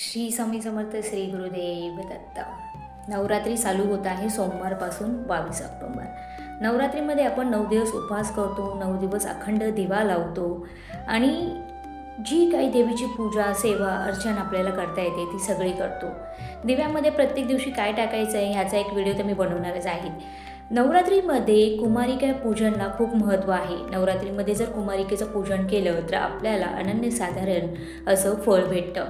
श्री स्वामी समर्थ, श्री गुरुदेव दत्त. नवरात्री चालू होत आहे सोमवारपासून 22 ऑक्टोबर. नवरात्रीमध्ये आपण 9 दिवस उपवास करतो, 9 दिवस अखंड दिवा लावतो आणि जी काही देवीची पूजा सेवा अर्चना आपल्याला करता येते ती सगळी करतो. दिव्यामध्ये प्रत्येक दिवशी काय टाकायचं आहे ह्याचा एक व्हिडिओ तर मी बनवणारच आहे. नवरात्रीमध्ये कुमारिका पूजनला खूप महत्त्व आहे. नवरात्रीमध्ये जर कुमारिकेचं पूजन केलं तर आपल्याला अनन्यसाधारण असं फळ भेटतं.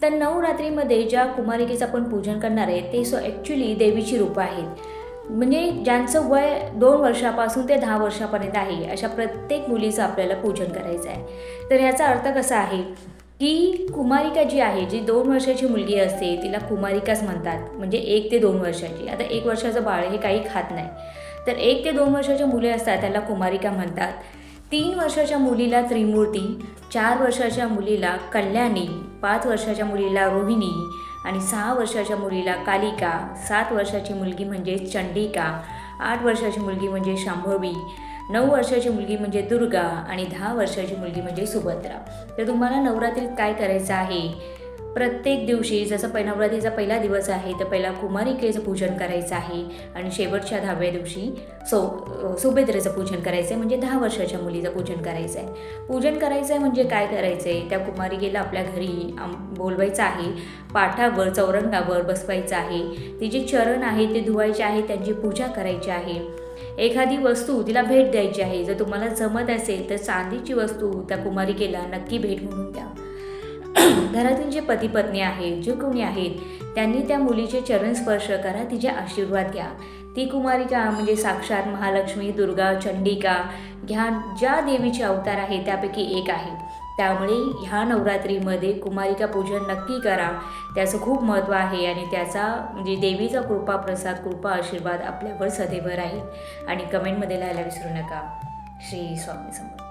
तर नवरात्रीमध्ये ज्या कुमारिकेचं आपण पूजन करणार आहे ते ॲक्च्युली देवीची रूपं आहेत. म्हणजे ज्यांचं वय 2 वर्षापासून ते 10 वर्षापर्यंत आहे अशा प्रत्येक मुलीचं आपल्याला पूजन करायचं आहे. तर ह्याचा अर्थ कसा आहे की कुमारिका जी आहे, जी 2 वर्षाची मुलगी असते तिला कुमारिकाच म्हणतात. म्हणजे 1 ते 2 वर्षाची. आता 1 वर्षाचं बाळ हे काही खात नाही, तर 1 ते 2 वर्षाच्या मुली असतात त्याला कुमारिका म्हणतात. 3 वर्षाच्या मुलीला त्रिमूर्ती, 4 वर्षाच्या मुलीला कल्याणी, 5 वर्षाच्या मुलीला रोहिणी आणि 6 वर्षाच्या मुलीला कालिका, 7 वर्षाची मुलगी म्हणजे चंडिका, 8 वर्षाची मुलगी म्हणजे शांभवी, 9 वर्षाची मुलगी म्हणजे दुर्गा आणि 10 वर्षाची मुलगी म्हणजे सुभद्रा. तर तुम्हाला नवरात्रीत काय करायचं आहे, प्रत्येक दिवशी जसं नवरात्रीचा पहिला दिवस आहे तर पहिला कुमारिकेचं पूजन करायचं आहे आणि शेवटच्या 10व्या दिवशी सुभद्रेचं पूजन करायचं आहे. म्हणजे 10 वर्षाच्या मुलीचं पूजन करायचं आहे. पूजन करायचं आहे म्हणजे काय करायचं आहे, त्या कुमारिकेला आपल्या घरी बोलवायचं आहे, पाठावर चौरंगावर बसवायचं आहे, तिचे चरण आहे ते धुवायचे आहे, त्यांची पूजा करायची आहे. एखादी वस्तू तिला भेट द्यायची आहे. जर तुम्हाला जमत असेल तर चांदीची वस्तू त्या कुमारिकेला नक्की भेट म्हणून द्या. घरातील जे पती पत्नी आहेत, जे कोणी आहेत त्यांनी त्या मुलीचे चरण स्पर्श करा, तिचे आशीर्वाद घ्या. ती कुमारिका म्हणजे साक्षात महालक्ष्मी, दुर्गा, चंडिका ह्या ज्या देवीचे अवतार आहे त्यापैकी एक आहे. त्यामुळे ह्या नवरात्रीमध्ये कुमारिका पूजन नक्की करा. त्याचं खूप महत्त्व आहे आणि त्याचा म्हणजे देवीचा कृपा प्रसाद, कृपा आशीर्वाद आपल्यावर सदैव राहील. आणि कमेंटमध्ये लिहायला विसरू नका. श्री स्वामी समर्थ.